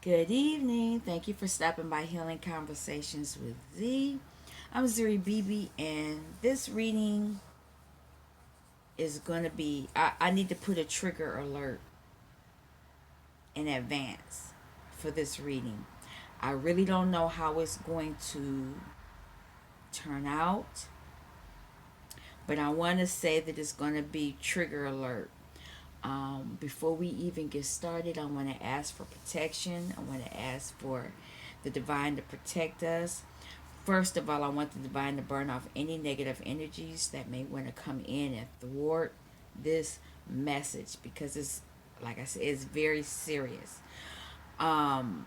Good evening. Thank you for stopping by Healing Conversations with Z. I'm Zuri BB, and this reading is going to be. I need to put a trigger alert in advance for this reading. I really don't know how it's going to turn out, but I want to say that it's going to be trigger alert. Before we even get started, I want to ask for protection. I want to ask for the divine to protect us. First of all, I want the divine to burn off any negative energies that may want to come in and thwart this message because it's, like I said, it's very serious. Um,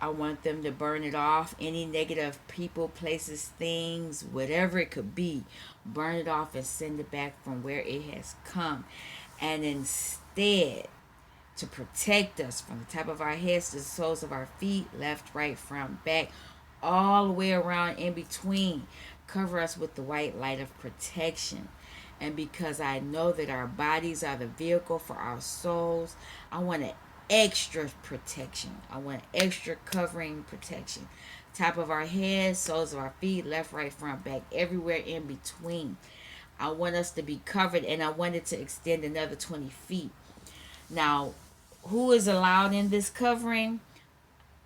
I want them to burn it off. Any negative people, places, things, whatever it could be, burn it off and send it back from where it has come. And instead, to protect us from the top of our heads to the soles of our feet, left, right, front, back, all the way around in between. Cover us with the white light of protection. And because I know that our bodies are the vehicle for our souls, I want an extra protection. I want extra covering protection. Top of our head, soles of our feet, left, right, front, back, everywhere in between. I want us to be covered, and I want it to extend another 20 feet. Now, who is allowed in this covering?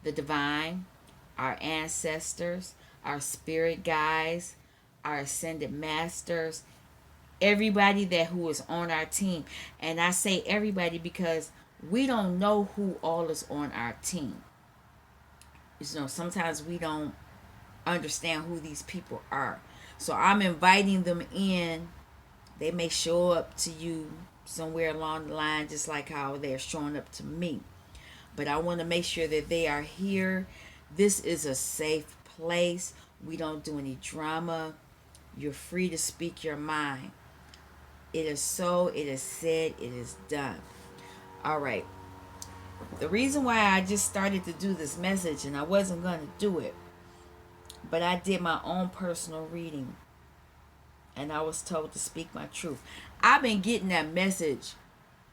The divine, our ancestors, our spirit guides, our ascended masters, everybody that who is on our team. And I say everybody because we don't know who all is on our team. Sometimes we don't understand who these people are. So I'm inviting them in. They may show up to you somewhere along the line, just like how they're showing up to me. But I want to make sure that they are here. This is a safe place. We don't do any drama. You're free to speak your mind. It is so, it is said, it is done. All right. The reason why I just started to do this message, and I wasn't going to do it, but I did my own personal reading, and I was told to speak my truth. I've been getting that message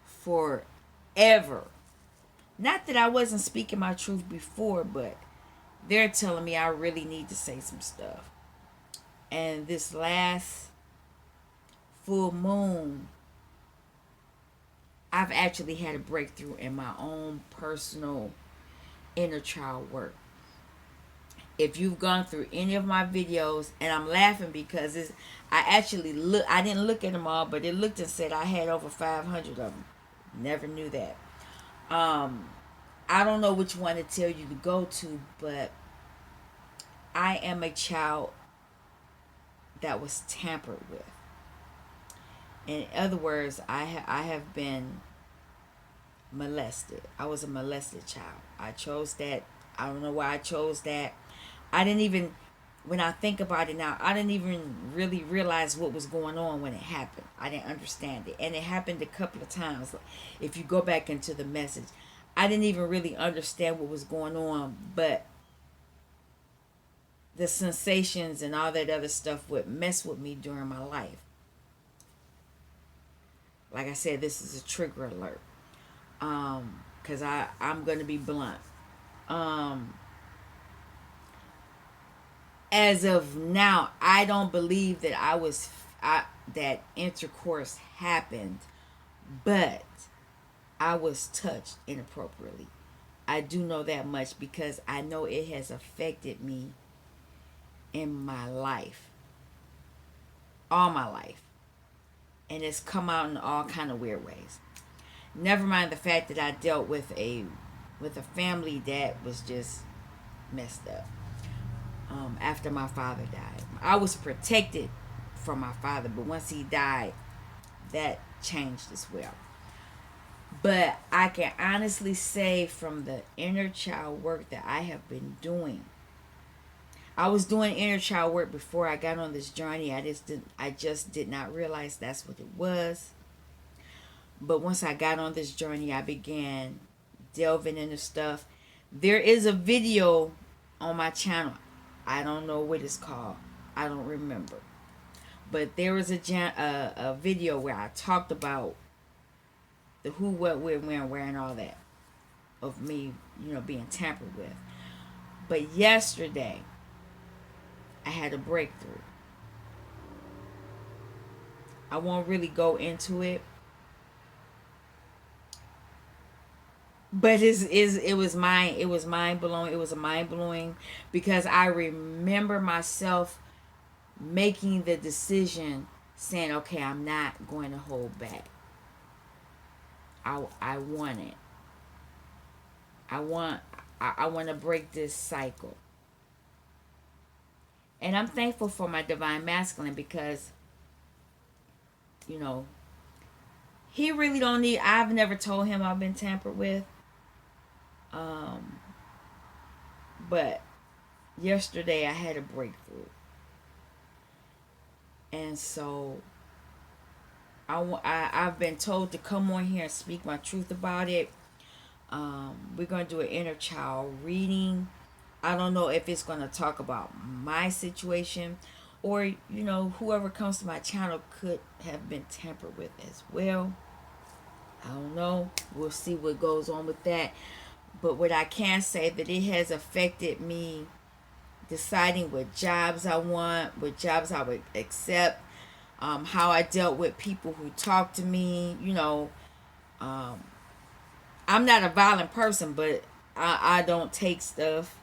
forever. Not that I wasn't speaking my truth before, but they're telling me I really need to say some stuff. And this last full moon, I've actually had a breakthrough in my own personal inner child work. If you've gone through any of my videos, and I'm laughing because I didn't look at them all, but it looked and said I had over 500 of them. Never knew that. I don't know which one to tell you to go to, but I am a child that was tampered with. In other words, I have been molested. I was a molested child. I chose that. I don't know why I chose that. I didn't even, when I think about it now, I didn't even really realize what was going on when it happened. I didn't understand it. And it happened a couple of times. If you go back into the message, I didn't even really understand what was going on, but the sensations and all that other stuff would mess with me during my life. Like I said, this is a trigger alert. Because I'm going to be blunt. As of now, I don't believe that that intercourse happened, but I was touched inappropriately. I do know that much because I know it has affected me in my life, all my life, and it's come out in all kind of weird ways. Never mind the fact that I dealt with a family that was just messed up. After my father died, I was protected from my father, but once he died, that changed as well. But I can honestly say from the inner child work that I have been doing, I was doing inner child work before I got on this journey. I just did not realize that's what it was. But once I got on this journey, I began delving into stuff. There is a video on my channel. I don't know what it's called. I don't remember. But there was a video where I talked about the who, what, when, where, and all that. of me, being tampered with. But yesterday, I had a breakthrough. I won't really go into it, but it was mind blowing. It was a mind blowing because I remember myself making the decision, saying, "Okay, I'm not going to hold back. I want it. I want I want to break this cycle." And I'm thankful for my divine masculine because, you know, he really don't need. I've never told him I've been tampered with. Um, but yesterday I had a breakthrough, and so I've been told to come on here and speak my truth about it. We're gonna do an inner child reading. I don't know if it's gonna talk about my situation, or whoever comes to my channel could have been tampered with as well. I don't know. We'll see what goes on with that. But what I can say that it has affected me deciding what jobs I want, what jobs I would accept, how I dealt with people who talk to me. Um, I'm not a violent person, but I don't take stuff.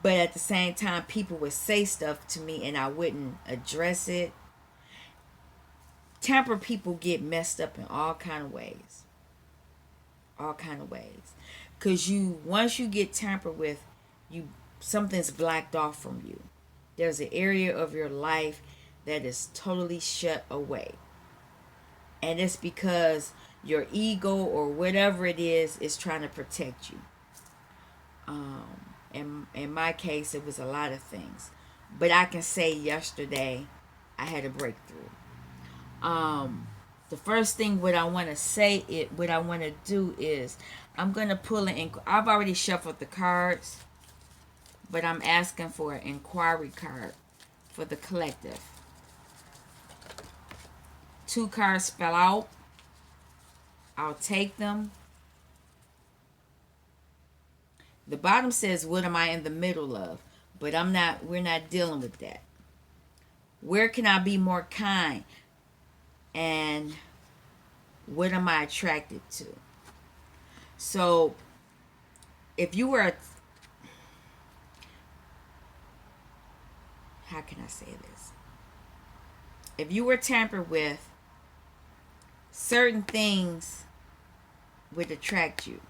But at the same time, people would say stuff to me and I wouldn't address it. Temper people get messed up in all kind of ways. All kind of ways. Because once you get tampered with, something's blacked off from you. There's an area of your life that is totally shut away. And it's because your ego or whatever it is trying to protect you. In my case, it was a lot of things. But I can say yesterday, I had a breakthrough. The first thing what I want to do is I'm going to pull an I've already shuffled the cards, but I'm asking for an inquiry card for the collective. 2 cards fell out. I'll take them. The bottom says, "What am I in the middle of?" But we're not dealing with that. Where can I be more kind? And what am I attracted to? So, if you were, how can I say this? If you were tampered with, certain things would attract you.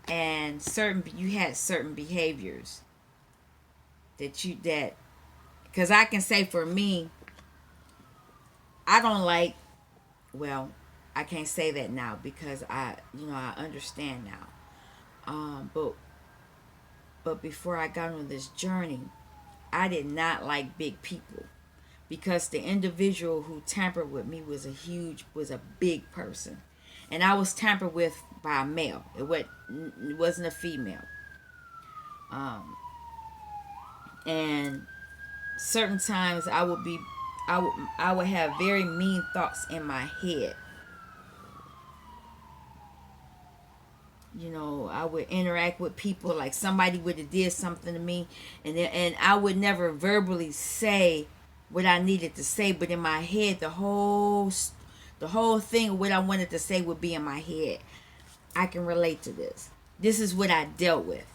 And you had certain behaviors that because I can say for me, I don't like, well, I can't say that now because I understand now. But before I got on this journey, I did not like big people because the individual who tampered with me was a big person, and I was tampered with by a male. It wasn't a female. And certain times I would have very mean thoughts in my head. I would interact with people like somebody would have did something to me, and I would never verbally say what I needed to say, but in my head the whole thing of what I wanted to say would be in my head. I can relate to this. This is what I dealt with.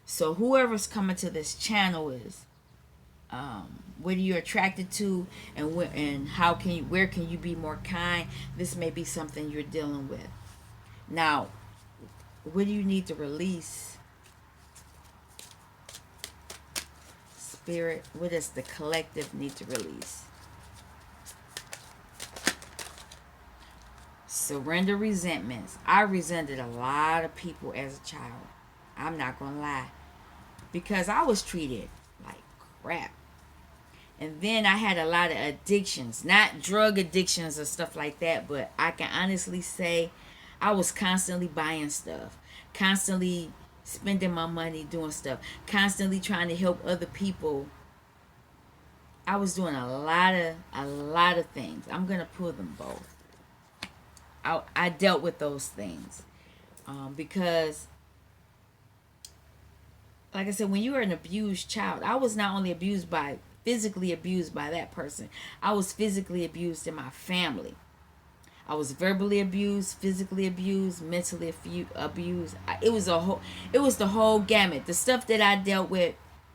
So whoever's coming to this channel is, what are you attracted to, and where can you be more kind? This may be something you're dealing with. Now, what do you need to release? Spirit, what does the collective need to release? Surrender resentments. I resented a lot of people as a child. I'm not going to lie. Because I was treated like crap. And then I had a lot of addictions. Not drug addictions or stuff like that. But I can honestly say I was constantly buying stuff. Constantly spending my money doing stuff. Constantly trying to help other people. I was doing a lot of things. I'm going to pull them both. I dealt with those things, because, like I said, when you are an abused child, I was not only physically abused by that person, I was physically abused in my family. I was verbally abused, physically abused, mentally abused. It was the whole gamut. The stuff that I dealt with,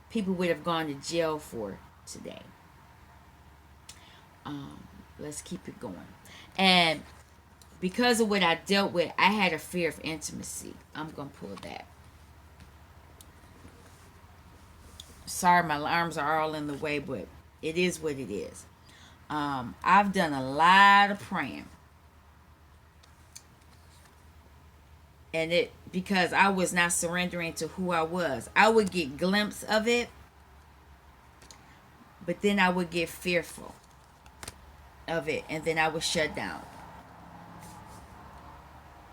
people would have gone to jail for today. Um, let's keep it going. And because of what I dealt with, I had a fear of intimacy. I'm gonna pull that. Sorry, my arms are all in the way, but it is what it is. I've done a lot of praying, and it because I was not surrendering to who I was. I would get glimpse of it, but then I would get fearful of it, and then I would shut down.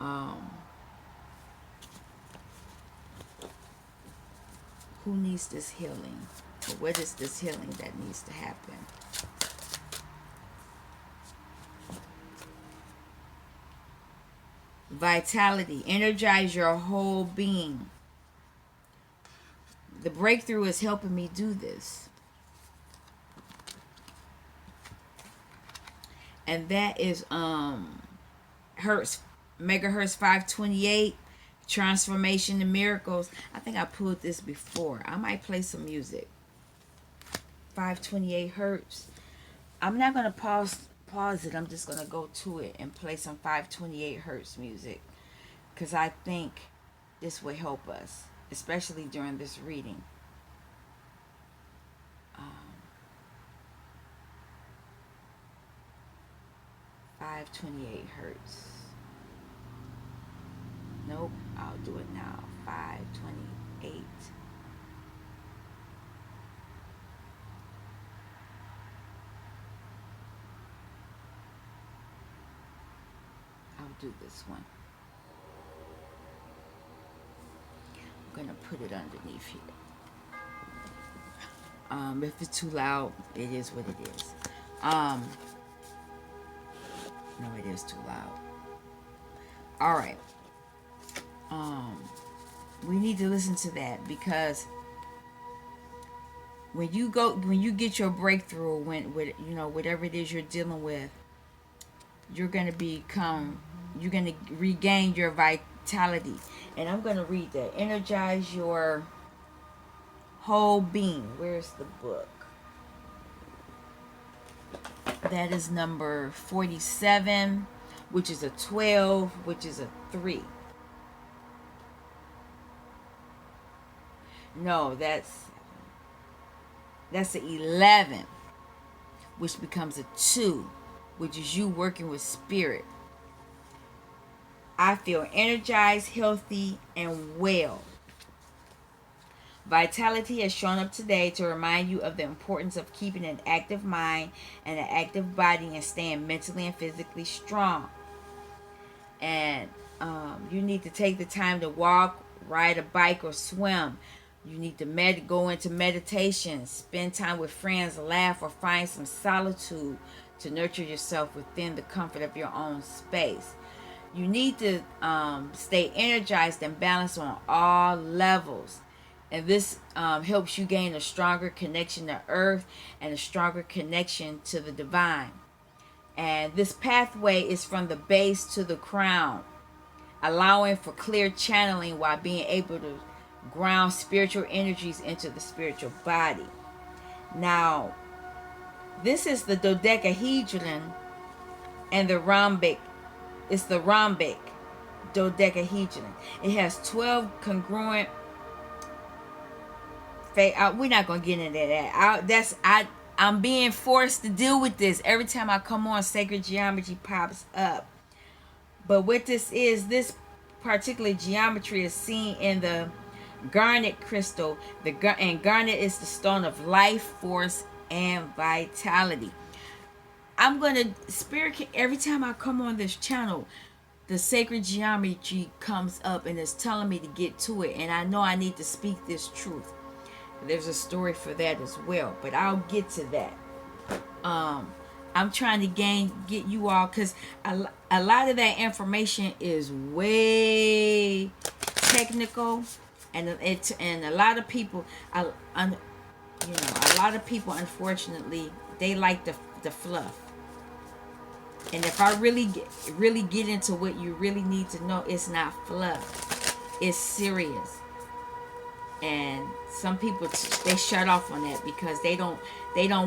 Um, who needs this healing? Or what is this healing that needs to happen? Vitality. Energize your whole being. The breakthrough is helping me do this. And that is Hertz, megahertz 528, transformation and miracles. I think I pulled this before. I might play some music. 528 hertz. I'm not going to pause it. I'm just going to go to it and play some 528 hertz music, because I think this will help us, especially during this reading. 528 hertz. Nope, I'll do it now. 528. I'll do this one. I'm gonna put it underneath here. If it's too loud, it is what it is. No, it is too loud. All right. We need to listen to that, because when you get your breakthrough, whatever it is you're dealing with, you're gonna regain your vitality. And I'm gonna read that. Energize your whole being. Where's the book? That is number 47, which is a 12, which is a 3. No, that's the 11, which becomes a 2, which is you working with spirit. I feel energized, healthy, and well. Vitality has shown up today to remind you of the importance of keeping an active mind and an active body, and staying mentally and physically strong. And you need to take the time to walk, ride a bike, or swim. You need to go into meditation, spend time with friends, laugh, or find some solitude to nurture yourself within the comfort of your own space. You need to stay energized and balanced on all levels. And this helps you gain a stronger connection to earth and a stronger connection to the divine. And this pathway is from the base to the crown, allowing for clear channeling while being able to ground spiritual energies into the spiritual body. Now, this is the dodecahedron and the rhombic. It's the rhombic dodecahedron. It has 12 congruent. We're not gonna get into that. I'm being forced to deal with this every time I come on. Sacred geometry pops up. But what this particular geometry is seen in the garnet crystal. And garnet is the stone of life, force, and vitality. I'm gonna every time I come on this channel, the sacred geometry comes up and it's telling me to get to it, and I know I need to speak this truth. There's a story for that as well, but I'll get to that. I'm trying to get you all, because a lot of that information is way technical, and a lot of people, a lot of people, unfortunately, they like the fluff. And if I really get into what you really need to know, it's not fluff. It's serious. And some people, they shut off on that because they don't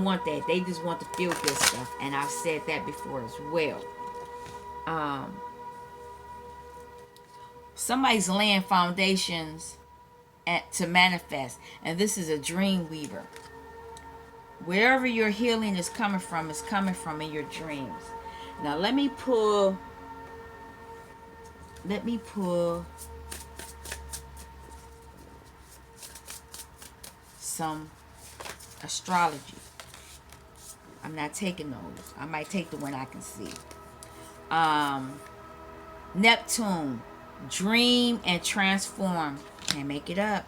want that. They just want the feel good stuff. And I've said that before as well. Somebody's laying foundations to manifest, and this is a dream weaver. Wherever your healing is coming from in your dreams. Now let me pull some astrology. I'm not taking those. I might take the one I can see. Neptune, dream and transform. Can't make it up.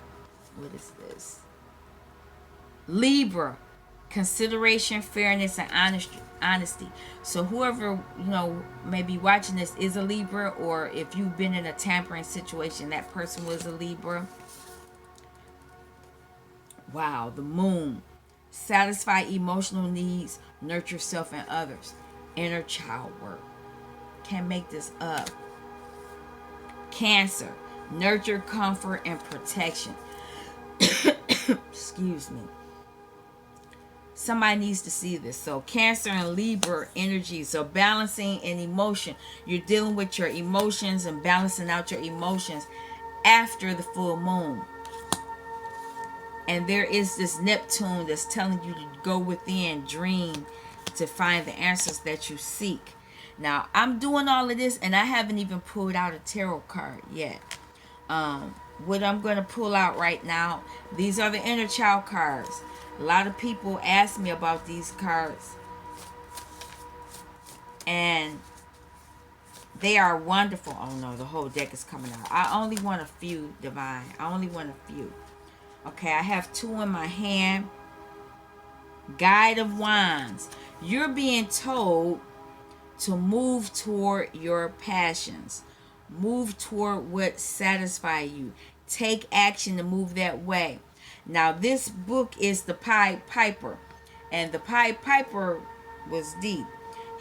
What is this? Libra, consideration, fairness, and honesty. So whoever may be watching this is a Libra, or if you've been in a tampering situation, that person was a Libra. Wow. The Moon, satisfy emotional needs, nurture self and others. Inner child work. Can't make this up. Cancer, nurture, comfort, and protection. Excuse me. Somebody needs to see this. So Cancer and Libra energy. So balancing an emotion. You're dealing with your emotions and balancing out your emotions after the full moon. And there is this Neptune that's telling you to go within, dream, to find the answers that you seek. Now, I'm doing all of this, and I haven't even pulled out a tarot card yet. What I'm going to pull out right now, these are the inner child cards. A lot of people ask me about these cards, and they are wonderful. Oh no, the whole deck is coming out. I only want a few, Divine. I only want a few. Okay, I have 2 in my hand. Guide of Wands. You're being told to move toward your passions. Move toward what satisfies you. Take action to move that way. Now, this book is the Pied Piper. And the Pied Piper was deep.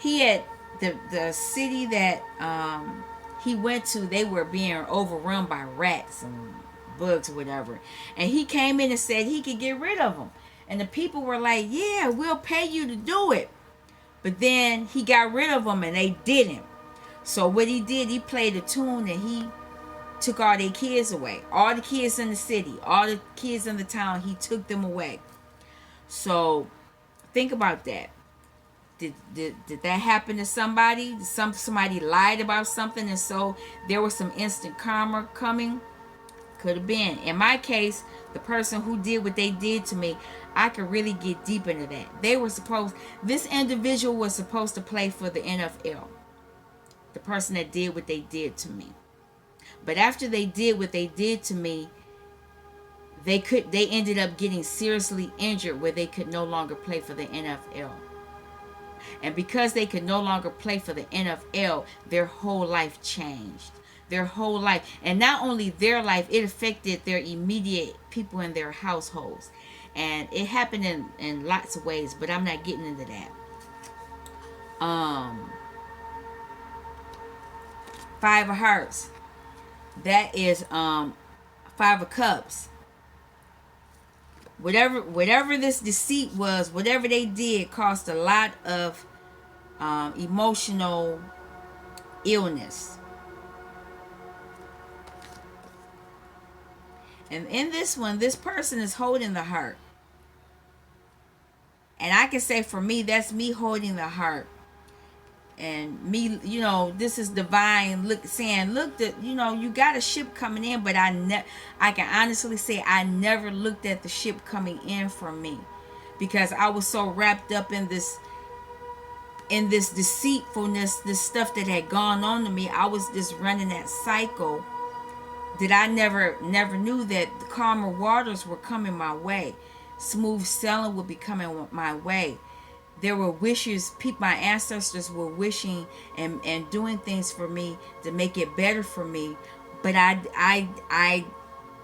He had the city that he went to, they were being overrun by rats and bugs or whatever. And he came in and said he could get rid of them. And the people were like, yeah, we'll pay you to do it. But then he got rid of them and they didn't. So what he did, he played a tune and he took all their kids away. All the kids in the city, all the kids in the town, he took them away. So think about that. Did that happen to somebody? Somebody lied about something, and so there was some instant karma coming? Could have been. In my case, the person who did what they did to me, I could really get deep into that. This individual was supposed to play for the NFL. The person that did what they did to me. But after they did what they did to me, they ended up getting seriously injured where they could no longer play for the NFL. And because they could no longer play for the NFL, their whole life changed. Their whole life. And not only their life, it affected their immediate people in their households. And it happened in lots of ways, but I'm not getting into that. 5 of Hearts. That is 5 of Cups. Whatever this deceit was, whatever they did, caused a lot of emotional illness. And in this one, this person is holding the heart. And I can say for me, that's me holding the heart. And me, this is divine saying, look, you got a ship coming in, but I can honestly say I never looked at the ship coming in for me, because I was so wrapped up in this deceitfulness, this stuff that had gone on to me. I was just running that cycle that I never knew that the calmer waters were coming my way. Smooth sailing would be coming my way. There were wishes, my ancestors were wishing and doing things for me to make it better for me. But I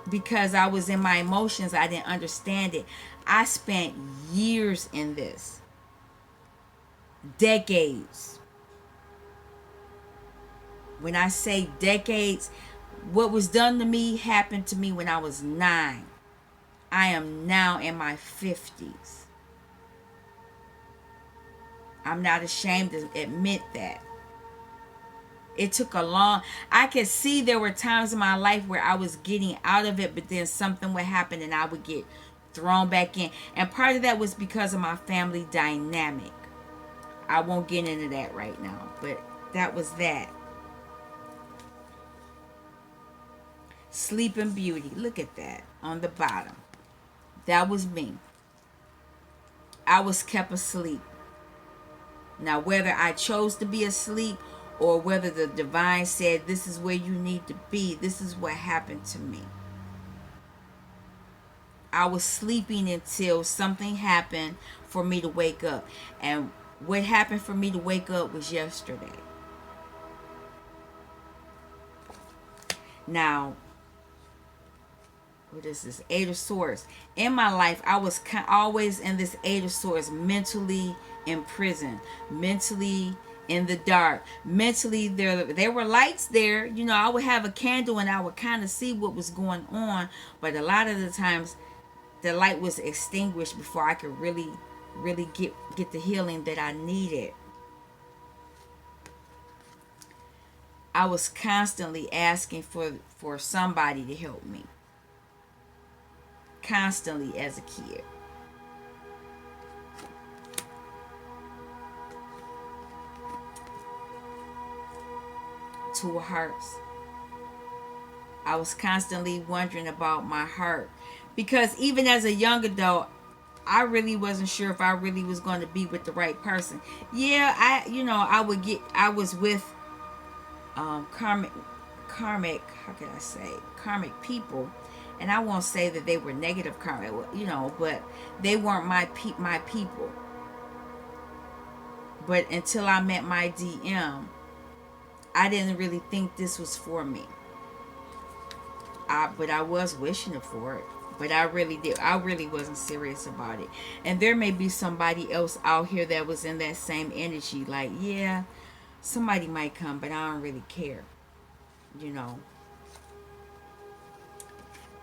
because I was in my emotions, I didn't understand it. I spent years in this, decades. When I say decades, what was done to me happened to me when I was 9. I am now in my 50s. I'm not ashamed to admit that. It took a long, I could see there were times in my life where I was getting out of it, but then something would happen and I would get thrown back in. And part of that was because of my family dynamic. I won't get into that right now, but that was that. Sleeping Beauty. Look at that on the bottom. That was me. I was kept asleep. Now, whether I chose to be asleep or whether the divine said, this is where you need to be, this is what happened to me. I was sleeping until something happened for me to wake up. And what happened for me to wake up was yesterday. Now, what is this? 8 of Swords. In my life, I was always in this 8 of Swords, mentally imprisoned, mentally in the dark, mentally there were lights there. You know, I would have a candle and I would kind of see what was going on, but a lot of the times the light was extinguished before I could really get the healing that I needed. I was constantly asking for somebody to help me. Constantly as a kid. Two of Hearts. I was constantly wondering about my heart, because even as a young adult, I really wasn't sure if I really was going to be with the right person. Yeah, I was with karmic, how can I say, karmic people, and I won't say that they were negative karmic, but they weren't my people. But until I met my DM, I didn't really think this was for me. But I was wishing for it. But I really wasn't serious about it. And there may be somebody else out here that was in that same energy. Like, yeah, somebody might come, but I don't really care.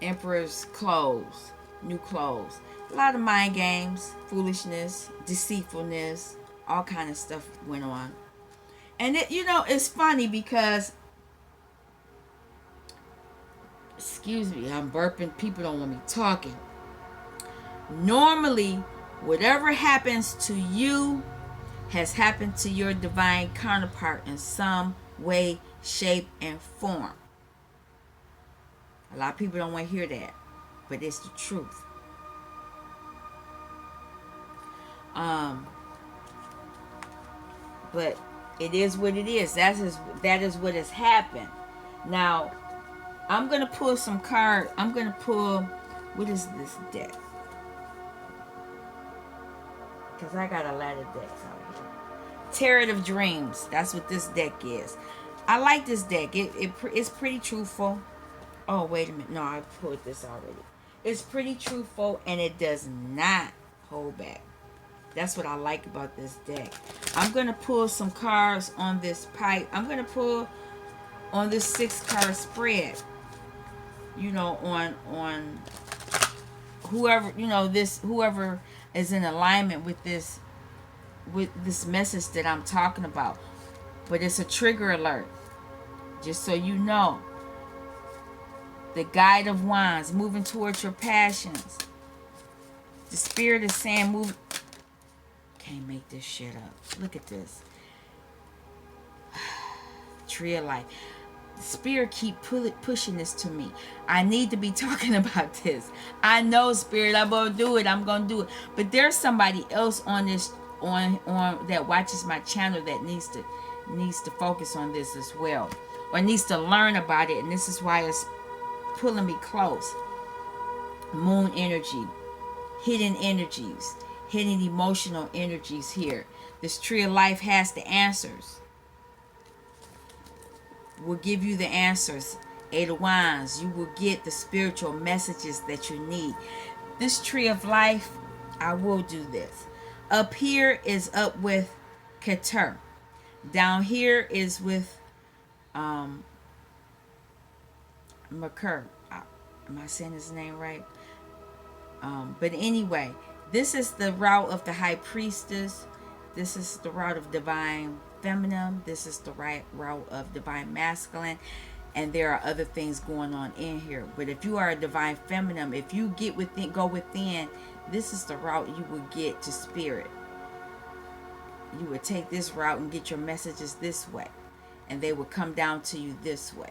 Emperor's clothes. New clothes. A lot of mind games, foolishness, deceitfulness, all kind of stuff went on. And it's funny because, excuse me, I'm burping. People don't want me talking. Normally, whatever happens to you has happened to your divine counterpart in some way, shape, and form. A lot of people don't want to hear that, but it's the truth. But it is what it is. That is what has happened. Now, I'm going to pull some cards. I'm going to pull, what is this deck? Because I got a lot of decks out here. Tarot of Dreams. That's what this deck is. I like this deck. It's pretty truthful. Oh, wait a minute. No, I pulled this already. It's pretty truthful, and it does not hold back. That's what I like about this deck. I'm going to pull some cards on this pipe. I'm going to pull on this 6-card spread. On whoever, whoever is in alignment with this message that I'm talking about. But it's a trigger alert. Just so you know. The Guide of Wands, moving towards your passions. The Spirit is saying move. Can't make this shit up. Look at this. Tree of Life. The Spirit keep pushing this to me. I need to be talking about this. I know, Spirit, I'm gonna do it. I'm gonna do it. But there's somebody else on this on that watches my channel that needs to focus on this as well, or needs to learn about it. And this is why it's pulling me close. Moon energy, hidden energies, hidden emotional energies here. This tree of life has the answers. Will give you the answers. Eight of Wands, you will get the spiritual messages that you need. This tree of life, I will do this. Up here is up with Keter. Down here is with Merkur. Am I saying his name right? But anyway, this is the route of the High Priestess. This is the route of Divine Feminine. This is the right route of Divine Masculine. And there are other things going on in here. But if you are a Divine Feminine, if you get within, go within, this is the route you will get to Spirit. You would take this route and get your messages this way. And they will come down to you this way.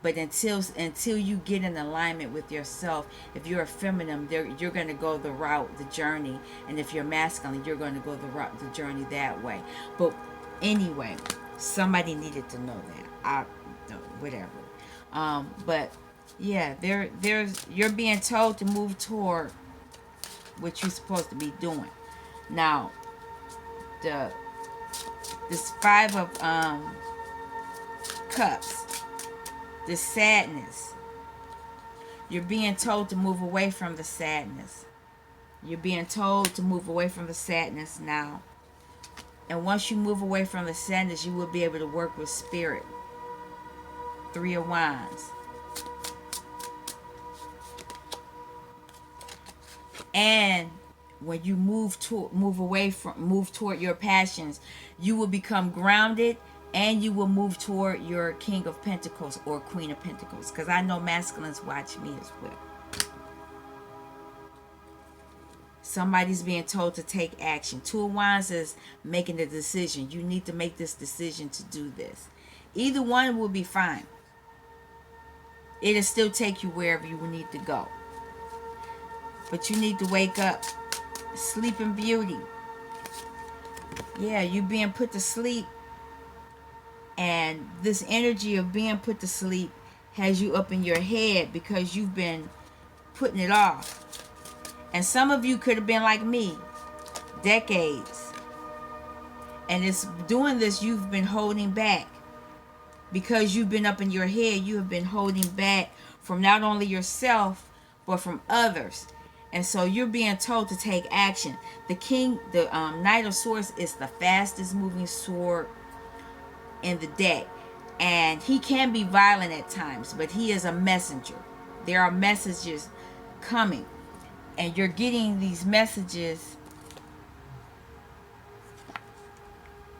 But until you get in alignment with yourself, if you're a feminine, you're going to go the route, the journey. And if you're masculine, you're going to go the route, the journey that way. But anyway, somebody needed to know that. Whatever. But yeah, you're being told to move toward what you're supposed to be doing. Now, this Five of Cups. This sadness. You're being told to move away from the sadness. You're being told to move away from the sadness now. And once you move away from the sadness, you will be able to work with Spirit. Three of Wands. And when you move toward your passions, you will become grounded. And you will move toward your King of Pentacles or Queen of Pentacles. Because I know masculines watch me as well. Somebody's being told to take action. Two of Wands is making a decision. You need to make this decision to do this. Either one will be fine. It'll still take you wherever you need to go. But you need to wake up. Sleeping Beauty. Yeah, you're being put to sleep. And this energy of being put to sleep has you up in your head because you've been putting it off. And some of you could have been like me, decades. And it's doing this, you've been holding back. Because you've been up in your head, you have been holding back from not only yourself, but from others. And so you're being told to take action. The Knight of Swords is the fastest moving sword in the deck, and he can be violent at times, but he is a messenger. There are messages coming, and you're getting these messages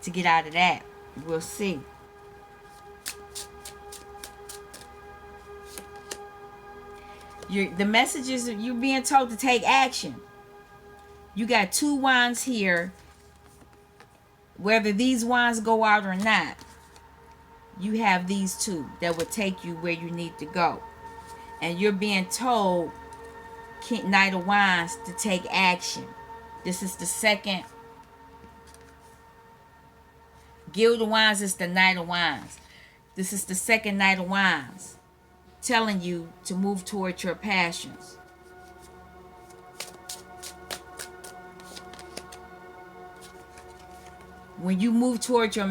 to get out of that. We'll see. The messages, you're being told to take action. You got two wands here. Whether these wands go out or not, you have these two that will take you where you need to go. And you're being told, Knight of Wands, to take action. This is the second. Guild of Wands is the Knight of Wands. This is the second Knight of Wands, telling you to move towards your passions. When you move towards your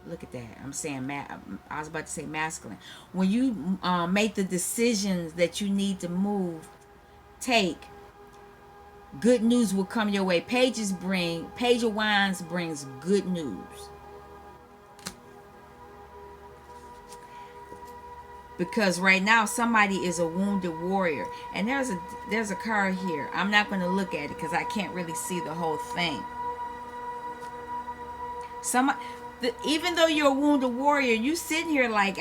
look at that. I'm saying I was about to say masculine. When you make the decisions that you need to take, good news will come your way. Page of Wands brings good news. Because right now somebody is a wounded warrior, and there's a card here. I'm not going to look at it because I can't really see the whole thing. Even though you're a wounded warrior, you sitting here like,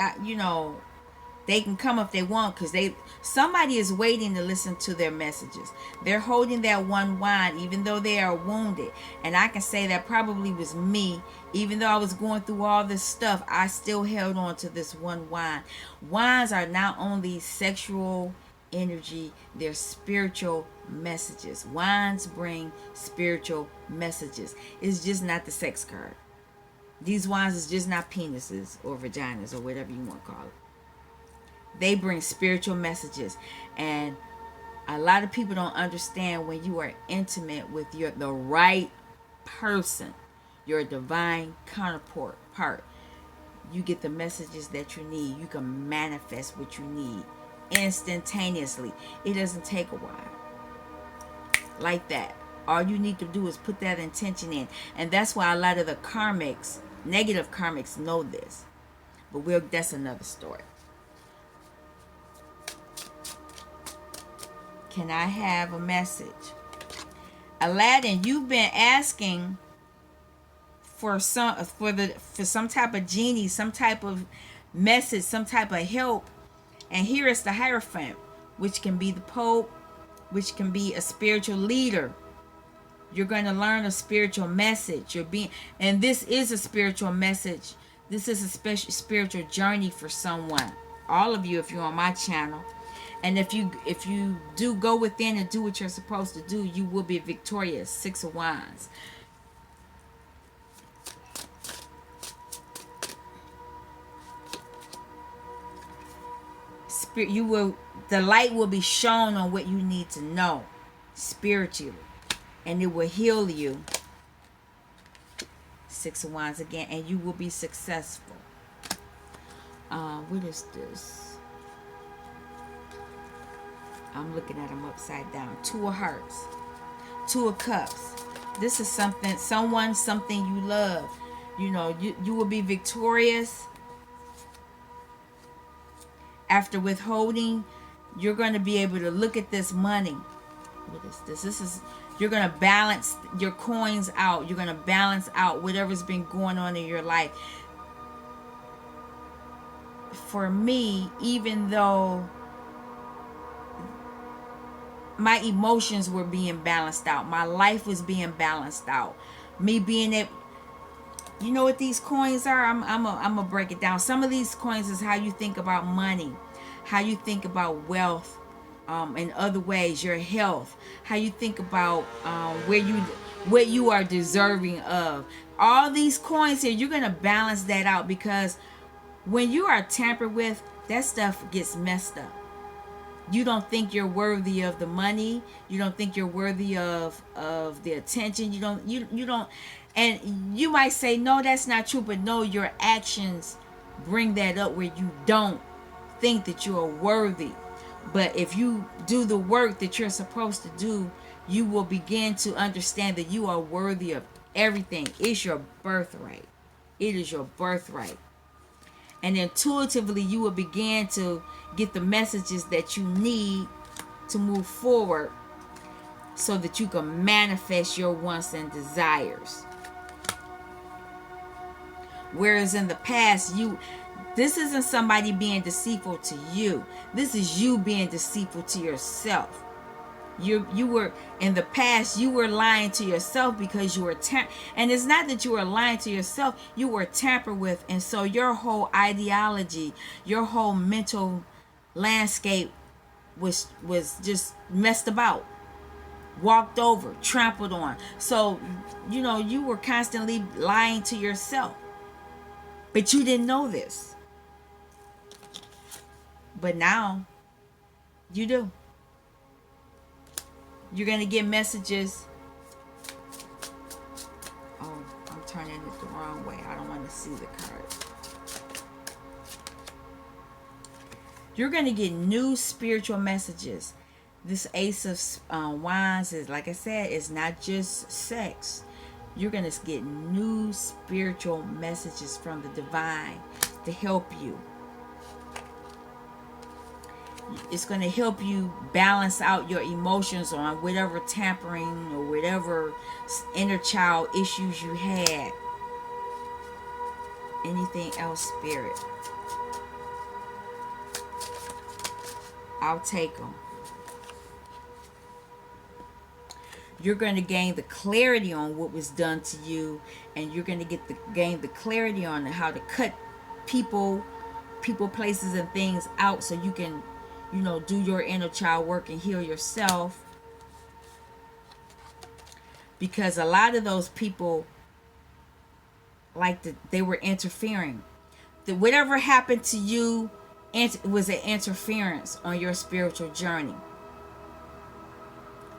they can come if they want, because somebody is waiting to listen to their messages. They're holding that one wand, even though they are wounded. And I can say that probably was me. Even though I was going through all this stuff, I still held on to this one wand. Wands are not only sexual energy, they're spiritual messages. Wands bring spiritual messages. It's just not the sex card. These wands is just not penises or vaginas or whatever you want to call it. They bring spiritual messages. And A lot of people don't understand when you are intimate with the right person, your divine counterpart part. You get the messages that you need. You can manifest what you need instantaneously. It doesn't take a while. Like that. All you need to do is put that intention in. And that's why a lot of the karmics, negative karmics, know this. But that's another story. Can I have a message? Aladdin, you've been asking for some type of genie, some type of message, some type of help. And here is the Hierophant, which can be the Pope, which can be a spiritual leader. You're going to learn a spiritual message. And this is a spiritual message. This is a special spiritual journey for someone. All of you, if you're on my channel. And if you do go within and do what you're supposed to do, you will be victorious. 6 of Wands. The light will be shown on what you need to know spiritually, and it will heal you. 6 of Wands again, and you will be successful. What is this? I'm looking at them upside down. 2 of Hearts, 2 of Cups. This is something you love. You will be victorious. After withholding, you're going to be able to look at this money. What is this? You're going to balance your coins out. You're going to balance out whatever's been going on in your life. For me, even though my emotions were being balanced out, my life was being balanced out, me being able, you know what these coins are? I'm gonna break it down. Some of these coins is how you think about money, how you think about wealth, in other ways, your health, how you think about what you are deserving of. All these coins here, you're gonna balance that out, because when you are tampered with, that stuff gets messed up. You don't think you're worthy of the money. You don't think you're worthy of the attention. You don't. And you might say, no, that's not true. But no, your actions bring that up, where you don't think that you are worthy. But if you do the work that you're supposed to do, you will begin to understand that you are worthy of everything. It's your birthright. It is your birthright. And intuitively, you will begin to get the messages that you need to move forward, so that you can manifest your wants and desires. Whereas in the past, this isn't somebody being deceitful to you. This is you being deceitful to yourself. You were, in the past, you were lying to yourself because you were and it's not that you were lying to yourself, you were tampered with. And so your whole ideology, your whole mental landscape was just messed about, walked over, trampled on. So you were constantly lying to yourself, but you didn't know this. But now you do. You're going to get messages. Oh, I'm turning it the wrong way. I don't want to see the card. You're going to get new spiritual messages. This Ace of Wands is, like I said, it's not just sex. You're going to get new spiritual messages from the divine to help you. It's going to help you balance out your emotions on whatever tampering or whatever inner child issues you had. Anything else, Spirit? I'll take them. You're going to gain the clarity on what was done to you, and you're going to gain the clarity on how to cut people, places, and things out, so you can do your inner child work and heal yourself. Because a lot of those people, they were interfering. Whatever happened to you was an interference on your spiritual journey.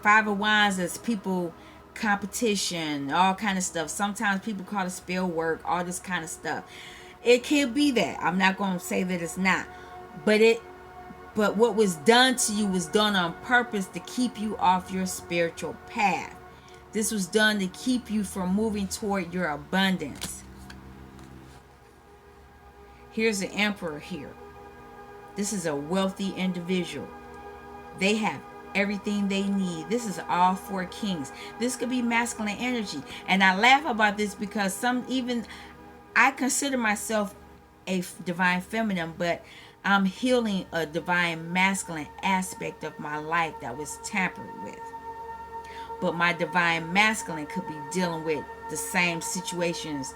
Five of Wands is people, competition, all kind of stuff. Sometimes people call it spell work, all this kind of stuff. It could be that. I'm not going to say that it's not. But what was done to you was done on purpose to keep you off your spiritual path. This was done to keep you from moving toward your abundance. Here's the Emperor here. This is a wealthy individual. They have everything they need. This is all four kings. This could be masculine energy. And I laugh about this because I consider myself a divine feminine, but I'm healing a divine masculine aspect of my life that was tampered with. But my divine masculine could be dealing with the same situations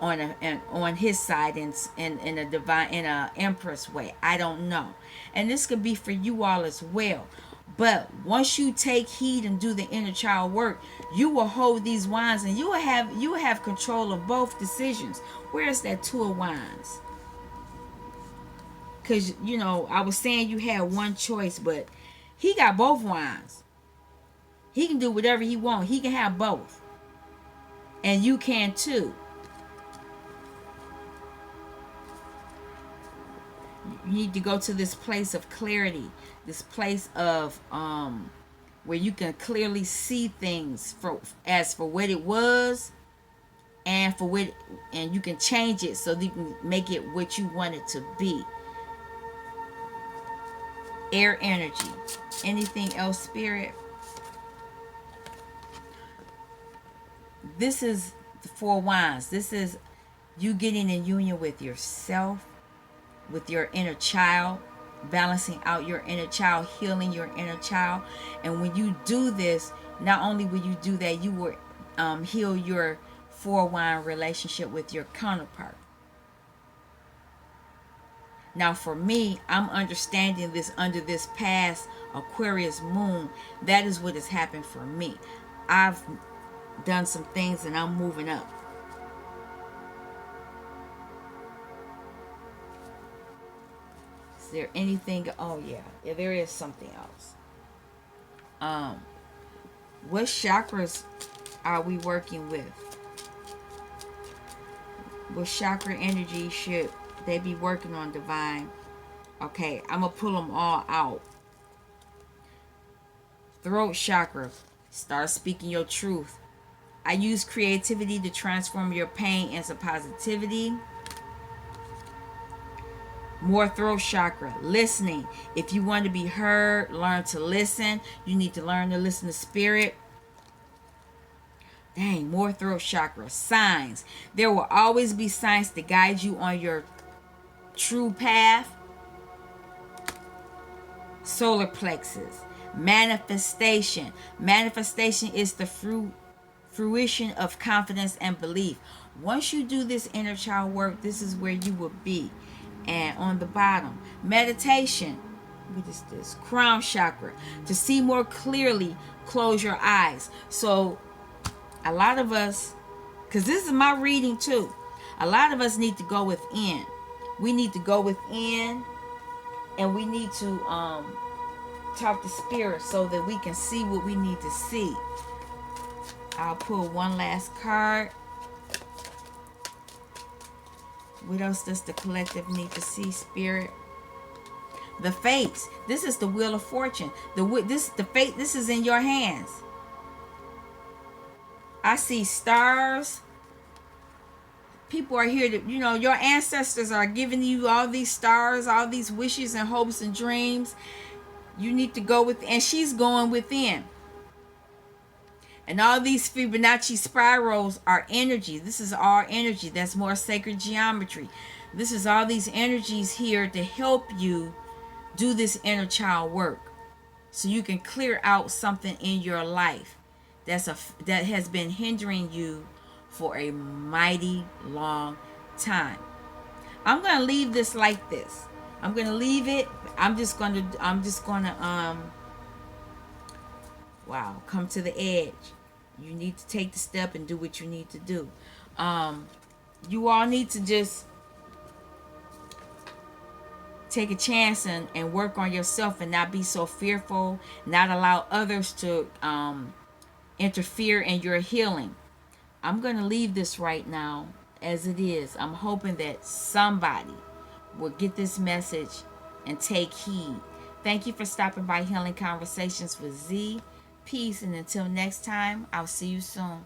on his side in a empress way. I don't know. And this could be for you all as well. But once you take heed and do the inner child work, you will hold these wands and you will have control of both decisions. Where's that Two of Wands? Because, I was saying you had one choice, but he got both wands. He can do whatever he wants. He can have both. And you can too. You need to go to this place of clarity. This place of where you can clearly see things for what it was, and you can change it so that you can make it what you want it to be. Air energy. Anything else, Spirit? This is the Four Wands. This is you getting in union with yourself, with your inner child, balancing out your inner child, healing your inner child. And when you do this, not only will you do that, you will heal your Four Wand relationship with your counterpart. Now for me, I'm understanding this under this past Aquarius moon. That is what has happened for me. I've done some things and I'm moving up. Is there anything? Oh yeah, there is something else. What chakras are we working with? What chakra energy should they be working on, divine? Okay, I'm gonna pull them all out. Throat chakra. Start speaking your truth. I use creativity to transform your pain into positivity. More throat chakra. Listening. If you want to be heard, learn to listen. You need to learn to listen to spirit. Dang, more throat chakra. Signs. There will always be signs to guide you on your true path. Solar plexus. Manifestation. Manifestation is the fruition of confidence and belief. Once you do this inner child work, this is where you will be. And on the bottom, meditation. What is this? Crown chakra. To see more clearly, close your eyes. So a lot of us, because this is my reading too, a lot of us need to go within. We need to go within, and we need to talk to spirit so that we can see what we need to see. I'll pull one last card. What else does the collective need to see, spirit? The fates. This is the wheel of fortune. The fate. This is in your hands. I see stars. People are here to, your ancestors are giving you all these stars, all these wishes and hopes and dreams. You need to go within, and she's going within. And all these Fibonacci spirals are energy. This is all energy. That's more sacred geometry. This is all these energies here to help you do this inner child work, so you can clear out something in your life that has been hindering you for a mighty long time. I'm going to leave this like this. I'm going to leave it. I'm just going to come to the edge. You need to take the step and do what you need to do. You all need to just take a chance and work on yourself and not be so fearful, not allow others to interfere in your healing. I'm going to leave this right now as it is. I'm hoping that somebody will get this message and take heed. Thank you for stopping by Healing Conversations with Z. Peace, and until next time, I'll see you soon.